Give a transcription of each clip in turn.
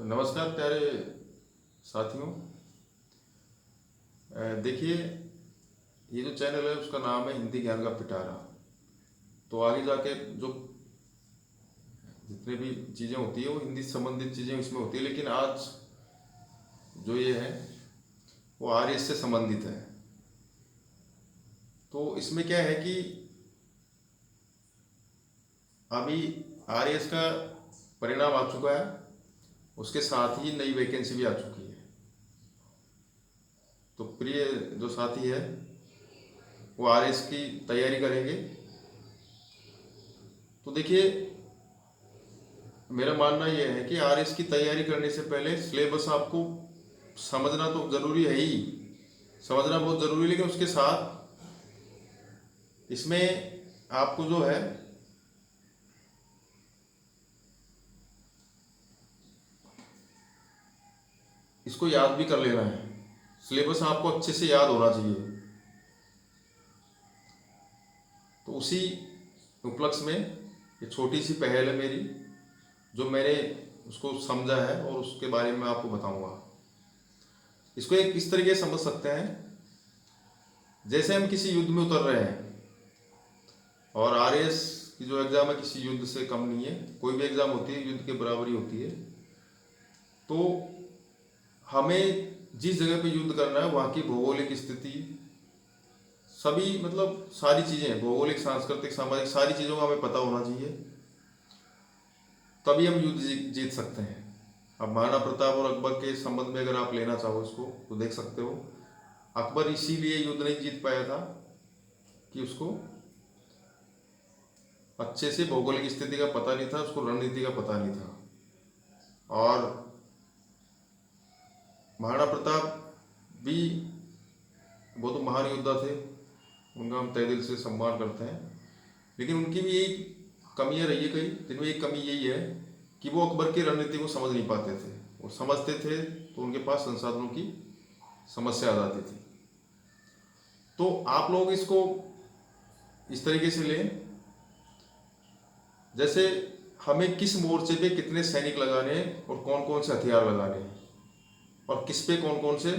तो नमस्कार प्यारे साथियों। देखिए, ये जो चैनल है उसका नाम है हिंदी ज्ञान का पिटारा। तो आगे जाके जो जितने भी चीज़ें होती है वो हिंदी से संबंधित चीज़ें इसमें होती है, लेकिन आज जो ये है वो आरएस से संबंधित है। तो इसमें क्या है कि अभी आरएस का परिणाम आ चुका है, उसके साथ ही नई वैकेंसी भी आ चुकी है। तो प्रिय जो साथी है वो आरएस की तैयारी करेंगे। तो देखिए, मेरा मानना यह है कि आरएस की तैयारी करने से पहले सिलेबस आपको समझना तो जरूरी है ही, समझना बहुत जरूरी है, लेकिन उसके साथ इसमें आपको जो है इसको याद भी कर लेना है। सिलेबस आपको अच्छे से याद होना चाहिए। तो उसी उपलक्ष्य में ये छोटी सी पहल है मेरी, जो मैंने उसको समझा है और उसके बारे में आपको बताऊंगा। इसको एक इस तरीके से समझ सकते हैं, जैसे हम किसी युद्ध में उतर रहे हैं और आरएस की जो एग्जाम है किसी युद्ध से कम नहीं है। कोई भी एग्जाम होती है युद्ध के बराबरी होती है। तो हमें जिस जगह पे युद्ध करना है वहाँ की भौगोलिक स्थिति, सभी मतलब सारी चीज़ें, भौगोलिक, सांस्कृतिक, सामाजिक, सारी चीज़ों का हमें पता होना चाहिए, तभी हम युद्ध जीत सकते हैं। अब महाराणा प्रताप और अकबर के संबंध में अगर आप लेना चाहो इसको तो देख सकते हो, अकबर इसीलिए युद्ध नहीं जीत पाया था कि उसको अच्छे से भौगोलिक स्थिति का पता नहीं था, उसको रणनीति का पता नहीं था। और महाराणा प्रताप भी वो तो महान योद्धा थे, उनका हम तहे दिल से सम्मान करते हैं, लेकिन उनकी भी यही कमियां रही है कई, जिनमें एक कमी यही है कि वो अकबर की रणनीति को समझ नहीं पाते थे। वो समझते थे तो उनके पास संसाधनों की समस्या आ जाती थी। तो आप लोग इसको इस तरीके से लें, जैसे हमें किस मोर्चे पे कितने सैनिक लगाने हैं और कौन कौन से हथियार लगाने हैं और किस पे कौन कौन से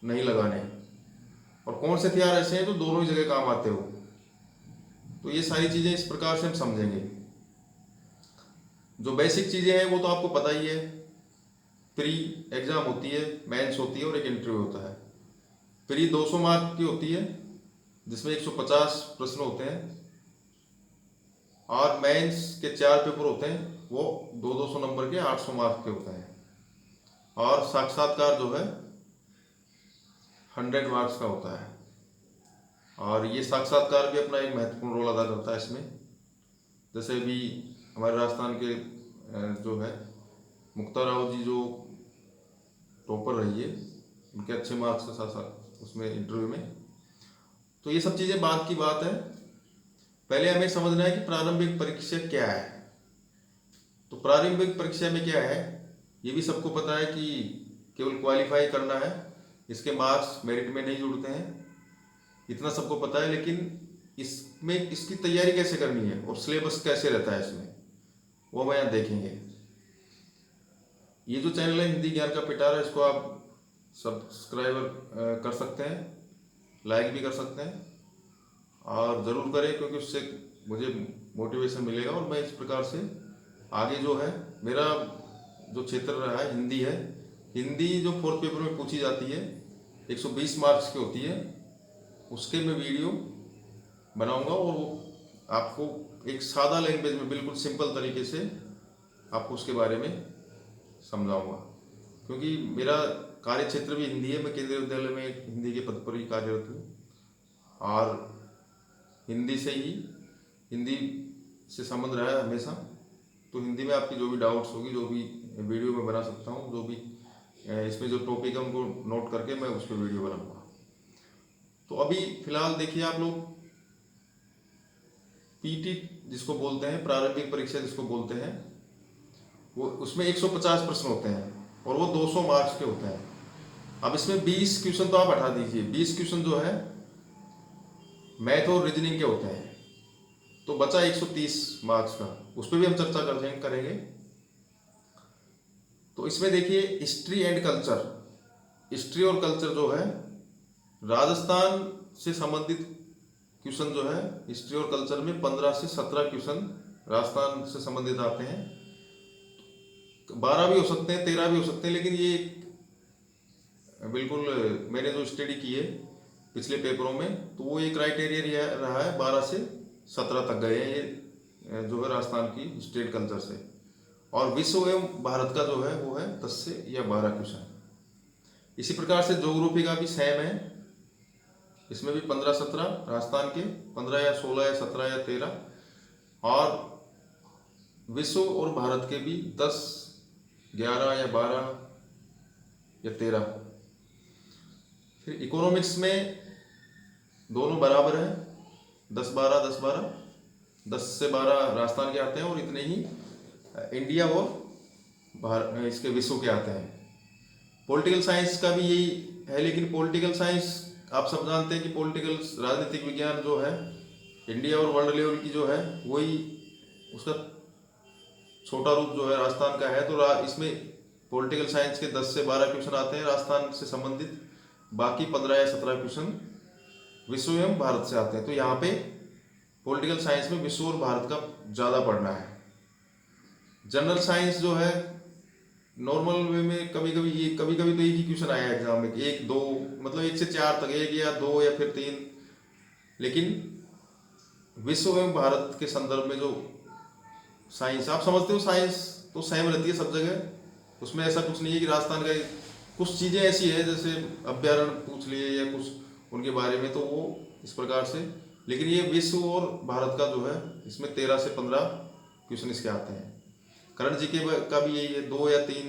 नहीं लगाने हैं, और कौन से हथियार ऐसे हैं जो दोनों ही जगह काम आते हो। तो ये सारी चीज़ें इस प्रकार से हम समझेंगे। जो बेसिक चीज़ें हैं वो तो आपको पता ही है, प्री एग्जाम होती है, मेंस होती है और एक इंटरव्यू होता है। प्री 200 मार्क की होती है जिसमें 150 प्रश्न होते हैं, और मेंस के 4 पेपर होते हैं, वो 200 नंबर के 800 मार्क के होते हैं। और साक्षात्कार जो है 100 मार्क्स का होता है। और ये साक्षात्कार भी अपना एक महत्वपूर्ण रोल अदा करता है इसमें। जैसे भी हमारे राजस्थान के जो है मुक्ता राव जी जो टॉपर रही है, उनके अच्छे मार्क्स के साथ साथ उसमें इंटरव्यू में। तो ये सब चीज़ें बाद की बात है, पहले हमें समझना है कि प्रारंभिक परीक्षा क्या है। तो प्रारंभिक परीक्षा में क्या है ये भी सबको पता है कि केवल क्वालिफाई करना है, इसके मार्क्स मेरिट में नहीं जुड़ते हैं, इतना सबको पता है। लेकिन इसमें इसकी तैयारी कैसे करनी है और सिलेबस कैसे रहता है इसमें, वो हम यहाँ देखेंगे। ये जो चैनल है हिंदी ज्ञान का पिटारा, इसको आप सब्सक्राइबर कर सकते हैं, लाइक भी कर सकते हैं, और ज़रूर करें, क्योंकि उससे मुझे मोटिवेशन मिलेगा और मैं इस प्रकार से आगे जो है मेरा जो क्षेत्र रहा है हिंदी है, हिंदी जो 4th पेपर में पूछी जाती है 120 मार्क्स की होती है, उसके मैं वीडियो बनाऊंगा और वो आपको एक सादा लैंग्वेज में बिल्कुल सिंपल तरीके से आपको उसके बारे में समझाऊंगा। क्योंकि मेरा कार्य क्षेत्र भी हिंदी है, मैं केंद्रीय विद्यालय में हिंदी के पद पर ही कार्यरत हूँ और हिंदी से संबंध रहा है हमेशा। तो हिंदी में आपकी जो भी डाउट्स होगी, जो भी वीडियो मैं बना सकता हूँ, जो भी इसमें जो टॉपिक है उनको नोट करके मैं उस पर वीडियो बनाऊंगा। तो अभी फिलहाल देखिए आप लोग, पीटी जिसको बोलते हैं, प्रारंभिक परीक्षा जिसको बोलते हैं, वो उसमें 150 प्रश्न होते हैं और वो 200 मार्क्स के होते हैं। अब इसमें 20 क्वेश्चन तो आप हटा दीजिए, 20 क्वेश्चन जो है मैथ और रीजनिंग के होते हैं, तो बचा 130 मार्क्स का, उस पर भी हम चर्चा करेंगे। तो इसमें देखिए हिस्ट्री एंड कल्चर, हिस्ट्री और कल्चर जो है राजस्थान से संबंधित क्वेश्चन जो है हिस्ट्री और कल्चर में 15 से 17 क्वेश्चन राजस्थान से संबंधित आते हैं। 12 भी हो सकते हैं, 13 भी हो सकते हैं, लेकिन ये बिल्कुल मैंने जो स्टडी की है पिछले पेपरों में तो वो ये क्राइटेरिया रहा है 12 से 17 तक गए हैं ये जो है राजस्थान की हिस्ट्री एंड कल्चर से। और विश्व एवं भारत का जो है वो है 10 से या 12 क्वेश्चन। इसी प्रकार से ज्योग्राफी का भी सेम है, इसमें भी 15-17 राजस्थान के 15 या 16 या 17 या 13, और विश्व और भारत के भी 10, 11 या 12 या 13। फिर इकोनॉमिक्स में दोनों बराबर है, 10-12 10-12, 10 से 12 राजस्थान के आते हैं और इतने ही इंडिया और इसके विश्व के आते हैं। पॉलिटिकल साइंस का भी यही है, लेकिन पॉलिटिकल साइंस आप सब जानते हैं कि पॉलिटिकल राजनीतिक विज्ञान जो है इंडिया और वर्ल्ड लेवल की जो है वही उसका छोटा रूप जो है राजस्थान का है। तो इसमें पॉलिटिकल साइंस के 10 से 12 क्वेश्चन आते हैं राजस्थान से संबंधित, बाकी 15 या 17 क्वेश्चन विश्व एवं भारत से आते हैं। तो यहाँ पे पॉलिटिकल साइंस में विश्व और भारत का ज़्यादा पढ़ना है। जनरल साइंस जो है नॉर्मल वे में कभी कभी तो एक ही क्वेश्चन आया एग्जाम में, 1 2 मतलब 1 से 4 तक, 1 या 2 या फिर 3, लेकिन विश्व एवं भारत के संदर्भ में जो साइंस आप समझते हो, साइंस तो सेम रहती है सब जगह, उसमें ऐसा कुछ नहीं है कि राजस्थान का कुछ चीज़ें ऐसी है जैसे अभ्यारण्य पूछ लिए या कुछ उनके बारे में, तो वो इस प्रकार से। लेकिन ये विश्व और भारत का जो है इसमें 13 से 15 क्वेश्चन इसके आते हैं। करंट जीके का भी यही है, 2 या 3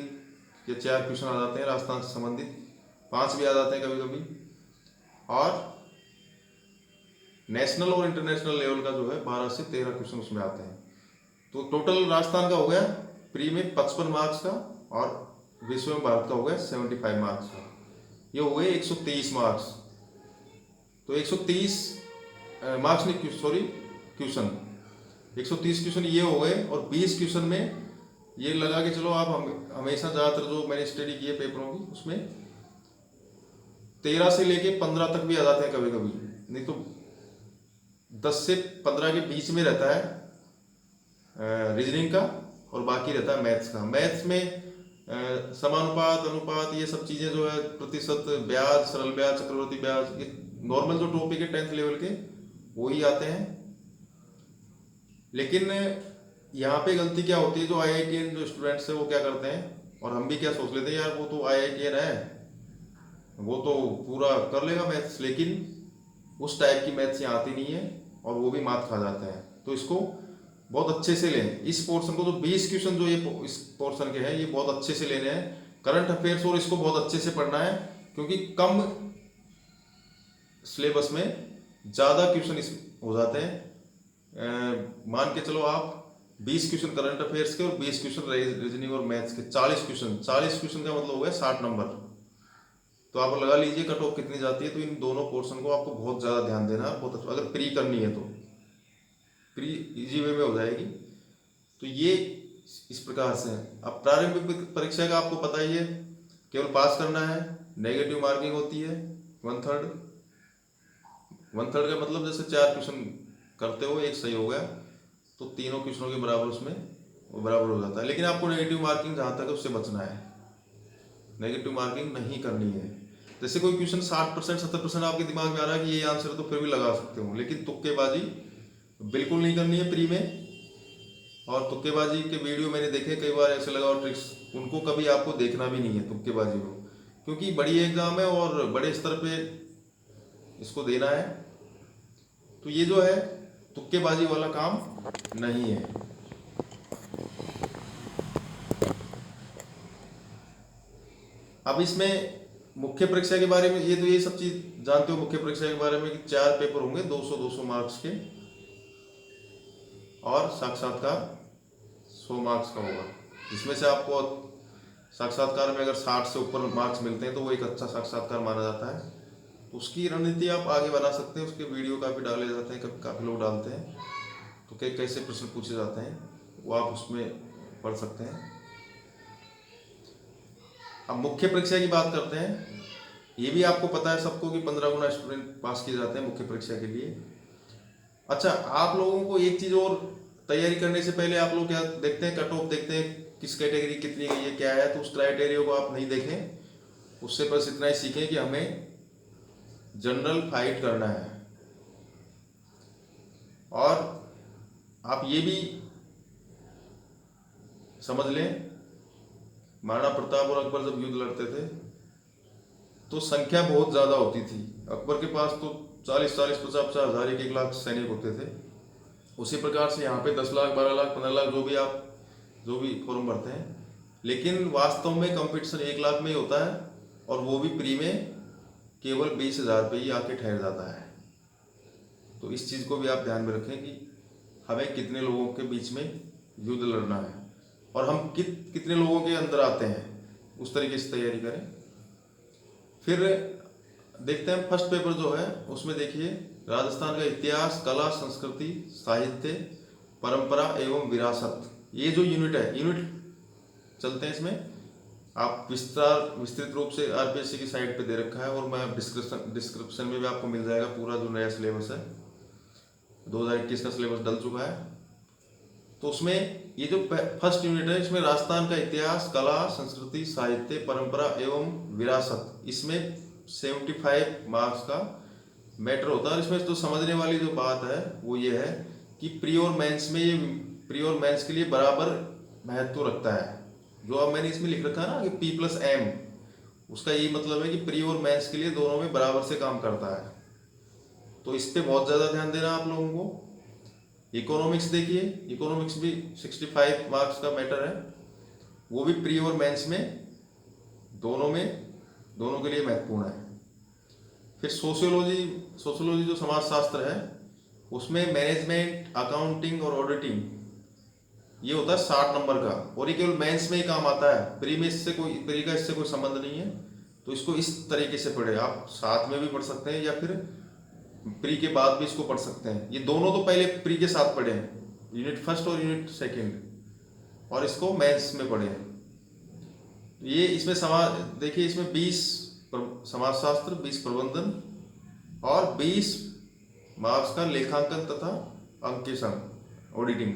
या 4 क्वेश्चन आ जाते हैं राजस्थान से संबंधित, 5 भी आ जाते हैं कभी कभी। और नेशनल और इंटरनेशनल लेवल का जो है 12 से 13 क्वेश्चन उसमें आते हैं। तो टोटल राजस्थान का हो गया प्री में 55 मार्क्स का और विश्व में भारत का हो गया 75 मार्क्स का, ये हो गए 123 मार्क्स। तो 130 मार्क्स नहीं, सॉरी क्वेश्चन, 130 क्वेश्चन ये हो गए। और 20 क्वेश्चन में ये लगा के चलो आप हमेशा ज़्यादातर जो मैंने स्टडी की है पेपरों की उसमें 13 से लेके 15 तक भी आ जाते हैं कभी कभी, नहीं तो 10 से 15 के बीच में रहता है रीजनिंग का, और बाकी रहता है मैथ्स का। मैथ्स में समानुपात, अनुपात, ये सब चीज़ें जो है, प्रतिशत, ब्याज, सरल ब्याज, चक्रवर्ती ब्याज, ये नॉर्मल जो टॉपिक है 10th लेवल के वही आते हैं। लेकिन यहाँ पे गलती क्या होती है, जो IITian जो स्टूडेंट्स है वो क्या करते हैं, और हम भी क्या सोच लेते हैं यार वो तो IITian है, वो तो पूरा कर लेगा मैथ्स, लेकिन उस टाइप की मैथ्स यहाँ आती नहीं है और वो भी मात खा जाते हैं। तो इसको बहुत अच्छे से लें, इस पोर्शन को, जो 20 क्वेश्चन जो ये इस पोर्शन के हैं ये बहुत अच्छे से लेने हैं करंट अफेयर्स, और इसको बहुत अच्छे से पढ़ना है क्योंकि कम सिलेबस में ज़्यादा क्वेश्चन इस हो जाते हैं। मान के चलो आप 20 क्वेश्चन करंट अफेयर्स के और 20 क्वेश्चन रीजनिंग और मैथ्स के, 40 क्वेश्चन, 40 क्वेश्चन का मतलब हो गया 60 नंबर। तो आप लगा लीजिए कट ऑफ कितनी जाती है। तो इन दोनों पोर्शन को आपको बहुत ज़्यादा ध्यान देना है, बहुत अच्छा, अगर प्री करनी है तो प्री इजी वे में हो जाएगी। तो ये इस प्रकार से है। अब प्रारंभिक परीक्षा का आपको पता ही है, केवल पास करना है, नेगेटिव मार्किंग होती है 1/3 का मतलब जैसे 4 क्वेश्चन करते हो, एक सही हो गया तो तीनों क्वेश्चनों के बराबर उसमें वो बराबर हो जाता है। लेकिन आपको नेगेटिव मार्किंग जहाँ तक है उससे बचना है, नेगेटिव मार्किंग नहीं करनी है। जैसे कोई क्वेश्चन 60% 70% आपके दिमाग में आ रहा है कि ये आंसर है तो फिर भी लगा सकते हो, लेकिन तुक्केबाजी बिल्कुल नहीं करनी है प्री में। और तुक्केबाजी के वीडियो मैंने देखे कई बार, ऐसे लगाओ ट्रिक्स, उनको कभी आपको देखना भी नहीं है तुक्केबाजी को, क्योंकि बड़ी एग्जाम है और बड़े स्तर पे इसको देना है। तो ये जो है तुक्केबाजी वाला काम नहीं है। अब इसमें मुख्य परीक्षा के बारे में, ये तो ये सब चीज जानते हो मुख्य परीक्षा के बारे में कि 4 पेपर होंगे 200 मार्क्स के, और साक्षात्कार 100 मार्क्स का होगा, जिसमें से आपको साक्षात्कार में अगर 60 से ऊपर मार्क्स मिलते हैं तो वो एक अच्छा साक्षात्कार माना जाता है। तो उसकी रणनीति आप आगे बना सकते हैं, उसके वीडियो काफ़ी डाले जाते हैं, काफ़ी लोग डालते हैं, तो कैसे प्रश्न पूछे जाते हैं वो आप उसमें पढ़ सकते हैं। अब मुख्य परीक्षा की बात करते हैं। ये भी आपको पता है सबको कि 15 गुना स्टूडेंट पास किए जाते हैं मुख्य परीक्षा के लिए। अच्छा, आप लोगों को एक चीज़ और, तैयारी करने से पहले आप लोग क्या देखते हैं, कट ऑफ देखते हैं किस कैटेगरी कितनी गई है क्या है, तो उस क्राइटेरिया को आप नहीं देखें, उससे बस इतना ही सीखें कि हमें जनरल फाइट करना है। और आप ये भी समझ लें, महाराणा प्रताप और अकबर जब युद्ध लड़ते थे तो संख्या बहुत ज़्यादा होती थी। अकबर के पास तो 40-40, 50-50 हज़ार, 1-1 लाख सैनिक होते थे। उसी प्रकार से यहाँ पे 10 लाख, 12 लाख, 15 लाख, जो भी फॉर्म भरते हैं, लेकिन वास्तव में कंपटीशन 1 लाख में ही होता है, और वो भी प्री में केवल 20,000 पे ही आके ठहर जाता है। तो इस चीज़ को भी आप ध्यान में रखें कि हमें कितने लोगों के बीच में युद्ध लड़ना है और हम कितने लोगों के अंदर आते हैं, उस तरीके से तैयारी करें। फिर देखते हैं फर्स्ट पेपर जो है, उसमें देखिए राजस्थान का इतिहास, कला, संस्कृति, साहित्य, परंपरा एवं विरासत, ये जो यूनिट है, यूनिट चलते हैं इसमें। आप विस्तृत रूप से आरपीएससी की साइट पे दे रखा है, और मैं डिस्क्रिप्शन में भी आपको मिल जाएगा पूरा जो नया सिलेबस है, 2021 का सिलेबस डल चुका है। तो उसमें ये जो फर्स्ट यूनिट है, इसमें राजस्थान का इतिहास, कला, संस्कृति, साहित्य, परंपरा एवं विरासत, इसमें 75 मार्क्स का मैटर होता है। इसमें तो समझने वाली जो बात है वो ये है कि प्री और मेंस में, ये प्री और मेंस के लिए बराबर महत्व रखता है। जो अब मैंने इसमें लिख रखा है ना कि P+M, उसका यही मतलब है कि प्री और मेंस के लिए दोनों में बराबर से काम करता है। तो इस पे बहुत ज़्यादा ध्यान देना आप लोगों को। इकोनॉमिक्स देखिए, इकोनॉमिक्स भी 65 मार्क्स का मैटर है, वो भी प्री और मेंस में दोनों के लिए महत्वपूर्ण है। फिर सोशियोलॉजी जो समाजशास्त्र है, उसमें मैनेजमेंट, अकाउंटिंग और ऑडिटिंग, ये होता है 60 नंबर का, और ये केवल मेंस में ही काम आता है। प्री का इससे कोई संबंध नहीं है। तो इसको इस तरीके से पढ़े, आप साथ में भी पढ़ सकते हैं या फिर प्री के बाद भी इसको पढ़ सकते हैं। ये दोनों तो पहले प्री के साथ पढ़े हैं, यूनिट फर्स्ट और यूनिट सेकंड, और इसको मेंस में पढ़े हैं। ये इसमें देखिए, इसमें 20 समाजशास्त्र, 20 प्रबंधन और 20 मार्क्स का लेखांकन तथा अंकेक्षण, ऑडिटिंग,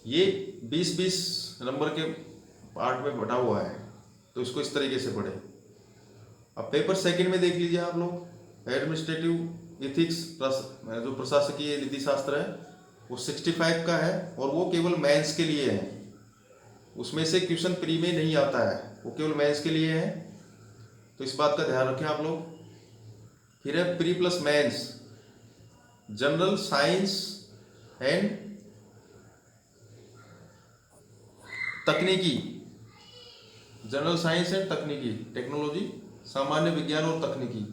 ये 20-20 नंबर के पार्ट में बटा हुआ है। तो इसको इस तरीके से पढ़े। अब पेपर सेकंड में देख लीजिए आप लोग, एडमिनिस्ट्रेटिव एथिक्स, जो प्रशासकीय नीति शास्त्र है, वो 65 का है, और वो केवल मेंस के लिए है। उसमें से क्वेश्चन प्री में नहीं आता है, वो केवल मेंस के लिए है। तो इस बात का ध्यान रखें आप लोग। फिर है pre plus mains, general science and तकनीकी, जनरल साइंस एंड तकनीकी, टेक्नोलॉजी, सामान्य विज्ञान और तकनीकी,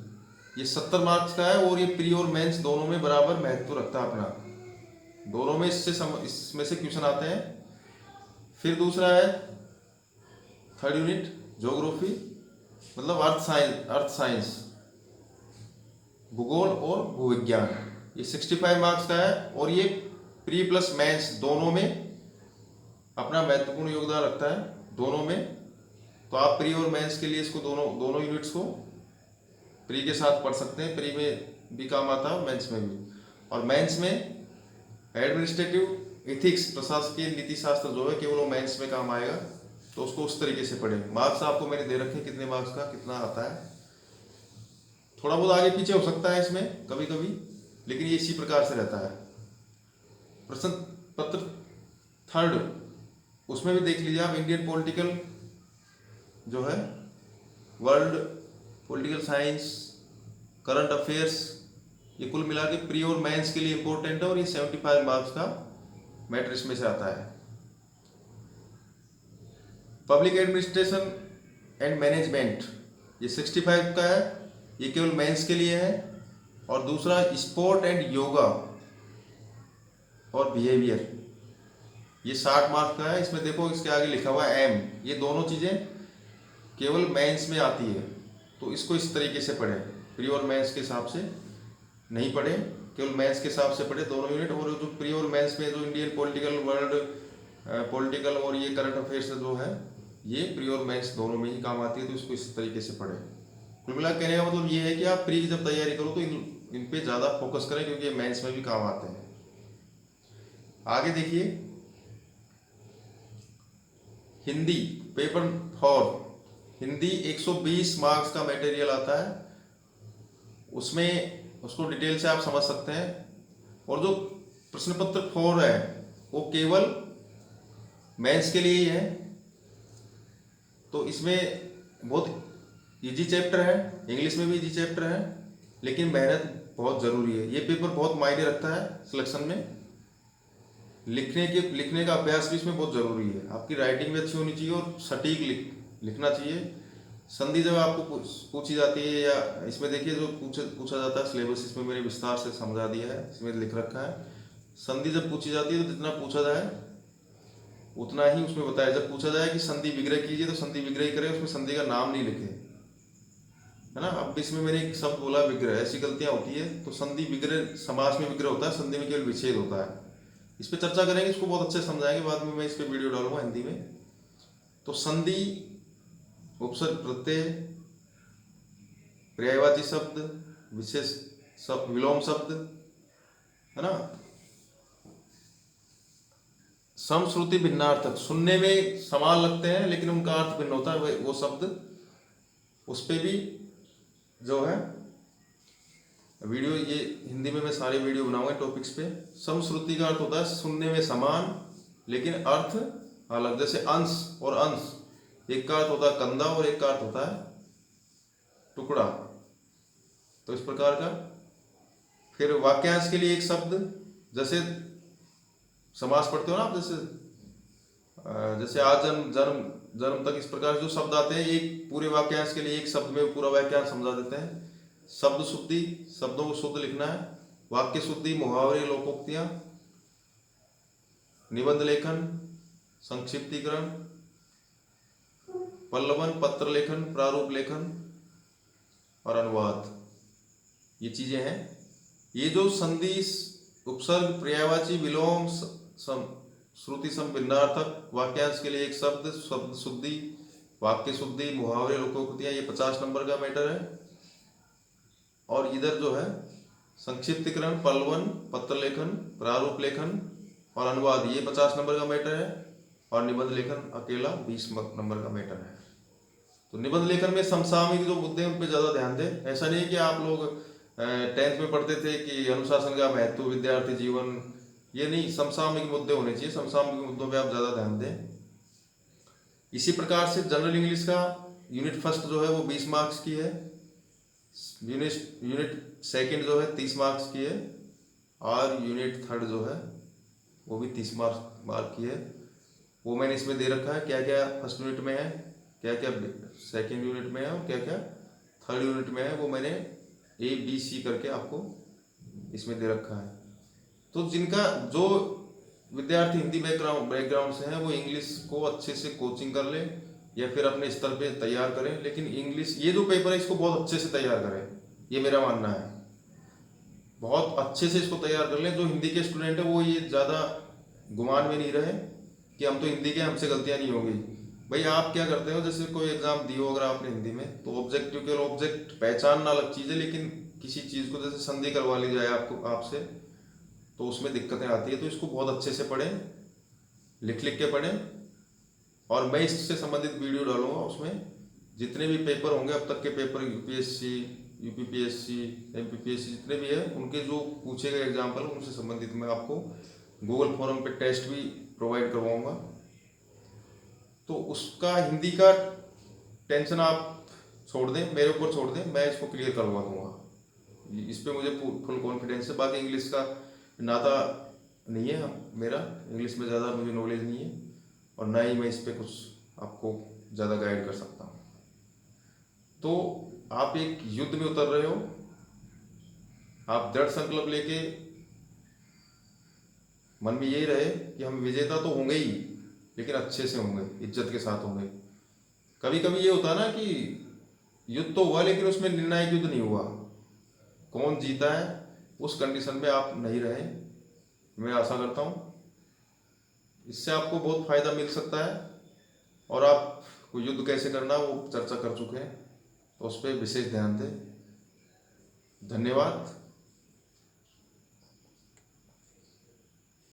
ये 70 मार्क्स का है, और ये प्री और मेंस दोनों में बराबर महत्व रखता है अपना। दोनों में इसमें से क्वेश्चन आते हैं। फिर दूसरा है थर्ड यूनिट, ज्योग्राफी, मतलब अर्थ साइंस, भूगोल और भूविज्ञान, ये 65 मार्क्स का है, और ये प्री प्लस मेंस दोनों में अपना महत्वपूर्ण योगदान रखता है, दोनों में। तो आप प्री और मेंस के लिए इसको दोनों यूनिट्स को प्री के साथ पढ़ सकते हैं, प्री में भी काम आता है, मेंस में भी। और मेंस में एडमिनिस्ट्रेटिव एथिक्स, प्रशासकीय नीति शास्त्र जो है, केवल वो मेंस में काम आएगा। तो उसको उस तरीके से पढ़े। मार्क्स आपको मैंने दे रखे हैं, कितने मार्क्स का कितना आता है, थोड़ा बहुत आगे पीछे हो सकता है इसमें कभी कभी, लेकिन ये इसी प्रकार से रहता है। प्रश्न पत्र थर्ड, उसमें भी देख लीजिए आप, इंडियन पॉलिटिकल जो है, world political science, current affairs, ये कुल मिला के प्री और मेंस के लिए इंपॉर्टेंट है, और ये 75 मार्क्स का मैटर इसमें से आता है। पब्लिक एडमिनिस्ट्रेशन एंड मैनेजमेंट, ये 65 का है, ये केवल मेंस के लिए है। और दूसरा स्पोर्ट एंड योगा और बिहेवियर, ये 60 मार्क्स का है। इसमें देखो, इसके आगे लिखा हुआ है एम, ये दोनों चीज़ें केवल मेंस में आती है। तो इसको इस तरीके से पढ़ें, प्री और मेंस के हिसाब से नहीं पढ़े, केवल मेंस के हिसाब से पढ़े दोनों यूनिट। और जो प्री और मेंस में जो इंडियन पॉलिटिकल, वर्ल्ड पॉलिटिकल और ये करंट अफेयर्स जो है, ये प्री और मेंस दोनों में ही काम आती है, तो इसको इस तरीके से पढ़ें। कुल मिला कहने का मतलब ये है कि आप प्री की जब तैयारी करो तो इन पे ज़्यादा फोकस करें, क्योंकि ये मेंस में भी काम आते हैं। आगे देखिए, हिंदी पेपर 4, हिंदी 120 मार्क्स का मटेरियल आता है, उसमें उसको डिटेल से आप समझ सकते हैं। और जो प्रश्न पत्र 4 है वो केवल मेंस के लिए ही है, तो इसमें बहुत इजी चैप्टर है, इंग्लिश में भी इजी चैप्टर है, लेकिन मेहनत बहुत ज़रूरी है। ये पेपर बहुत मायने रखता है सिलेक्शन में। लिखने का अभ्यास भी इसमें बहुत ज़रूरी है। आपकी राइटिंग भी अच्छी होनी चाहिए और सटीक लिखना चाहिए। संधि जब आपको पूछी जाती है, या इसमें देखिए जो पूछा जाता है सिलेबस, इसमें मैंने विस्तार से समझा दिया है, इसमें लिख रखा है। संधि जब पूछी जाती है तो जितना पूछा जाए उतना ही उसमें बताया। जब पूछा जाए कि संधि विग्रह कीजिए तो संधि विग्रह ही करें, उसमें संधि का नाम नहीं लिखे, है ना। अब इसमें मैंने एक शब्द बोला विग्रह, ऐसी गलतियां होती है। तो संधि विग्रह, समास में विग्रह होता है, संधि में केवल विच्छेद होता है। इस पर चर्चा करेंगे, इसको बहुत अच्छे समझाएंगे, बाद में मैं इस पर वीडियो डालूंगा हिंदी में। तो संधि, उपसर्ग प्रत्यय, पर्यायवाची शब्द, विशेष शब्द, विलोम शब्द, है ना। समश्रुति भिन्नार्थक, सुनने में समान लगते हैं लेकिन उनका अर्थ भिन्न होता है, वो शब्द, उस पर भी जो है वीडियो, ये हिंदी में मैं सारे वीडियो बनाऊंगा टॉपिक्स पे। समश्रुति का अर्थ होता है सुनने में समान लेकिन अर्थ अलग, जैसे अंश और अंश, एक का अर्थ होता है कंधा और एक का अर्थ होता है टुकड़ा, तो इस प्रकार का। फिर वाक्यांश के लिए एक शब्द, जैसे समास पढ़ते हो ना आप, जैसे आज जन्म तक, इस प्रकार जो शब्द आते हैं, एक पूरे वाक्यांश के लिए एक शब्द में पूरा वाक्यांश समझा देते हैं। शब्द शुद्धि, शब्दों को शुद्ध लिखना है। वाक्य शुद्धि, मुहावरे, लोकोक्तियां, निबंध लेखन, संक्षिप्तीकरण, पल्लवन, पत्र लेखन, प्रारूप लेखन और अनुवाद, ये चीजें हैं। ये जो संधि, उपसर्ग, पर्यायवाची, विलोम, श्रुति सम, भिन्नार्थक, वाक्यांश के लिए एक शब्द, शब्द शुद्धि, वाक्य शुद्धि, मुहावरे, लोकोक्तियां, ये 50 नंबर का मैटर है। और इधर जो है संक्षिप्तीकरण, पल्लवन, पत्र लेखन, प्रारूप लेखन और अनुवाद, ये 50 नंबर का मैटर है। और निबंध लेखन अकेला 20 नंबर का मैटर है। तो निबंध लेखन में समसामयिक जो मुद्दे हैं उन पर ज़्यादा ध्यान दें। ऐसा नहीं है कि आप लोग 10th में पढ़ते थे कि अनुशासन का महत्व, विद्यार्थी जीवन, ये नहीं, समसामयिक मुद्दे होने चाहिए। समसामयिक मुद्दों पे आप ज़्यादा ध्यान दें। इसी प्रकार से जनरल इंग्लिश का यूनिट फर्स्ट जो है वो 20 मार्क्स की है, यूनिट सेकंड जो है 30 मार्क्स की है, और यूनिट थर्ड जो है वो भी 30 मार्क की है। वो मैंने इसमें दे रखा है, क्या क्या फर्स्ट यूनिट में है, क्या क्या सेकंड यूनिट में है और क्या क्या थर्ड यूनिट में है, वो मैंने ABC करके आपको इसमें दे रखा है। तो जिनका, जो विद्यार्थी हिंदी बैकग्राउंड से हैं, वो इंग्लिश को अच्छे से कोचिंग कर ले या फिर अपने स्तर पे तैयार करें। लेकिन इंग्लिश, ये जो पेपर है इसको बहुत अच्छे से तैयार करें, ये मेरा मानना है। बहुत अच्छे से इसको तैयार कर लें। जो हिंदी के स्टूडेंट है वो ये ज़्यादा गुमान में नहीं रहे कि हम तो हिंदी के, हमसे गलतियाँ नहीं होगी। भाई आप क्या करते हो, जैसे कोई एग्जाम दियो अगर आपने हिंदी में, तो ऑब्जेक्टिव के ऑब्जेक्ट पहचानना अलग चीज़ है, लेकिन किसी चीज़ को जैसे संधि करवा ली जाए आपसे, तो उसमें दिक्कतें आती है। तो इसको बहुत अच्छे से पढ़ें, लिख के पढ़ें। और मैं इससे संबंधित वीडियो डालूंगा, उसमें जितने भी पेपर होंगे अब तक के पेपर, UPSC, UPPSC, MPPSC, जितने भी है, उनके जो पूछे गए एग्जाम्पल उनसे संबंधित मैं आपको गूगल फॉरम पे टेस्ट भी प्रोवाइड करवाऊंगा। तो उसका हिंदी का टेंशन आप छोड़ दें, मेरे ऊपर छोड़ दें, मैं इसको क्लियर करवा दूंगा। इस पर मुझे फुल कॉन्फिडेंस है। बाकी इंग्लिश का नाता नहीं है मेरा, इंग्लिश में ज़्यादा मुझे नॉलेज नहीं है, और ना ही मैं इस पर कुछ आपको ज़्यादा गाइड कर सकता हूँ। तो आप एक युद्ध में उतर रहे हो, आप दृढ़ संकल्प लेके मन में यही रहे कि हम विजेता तो होंगे ही, लेकिन अच्छे से होंगे, इज्जत के साथ होंगे। कभी कभी ये होता है ना कि युद्ध तो हुआ लेकिन उसमें निर्णायक युद्ध नहीं हुआ, कौन जीता है उस कंडीशन में आप नहीं रहे। मैं आशा करता हूँ इससे आपको बहुत फायदा मिल सकता है और आप को युद्ध कैसे करना वो चर्चा कर चुके हैं, तो उस पर विशेष ध्यान दें। धन्यवाद।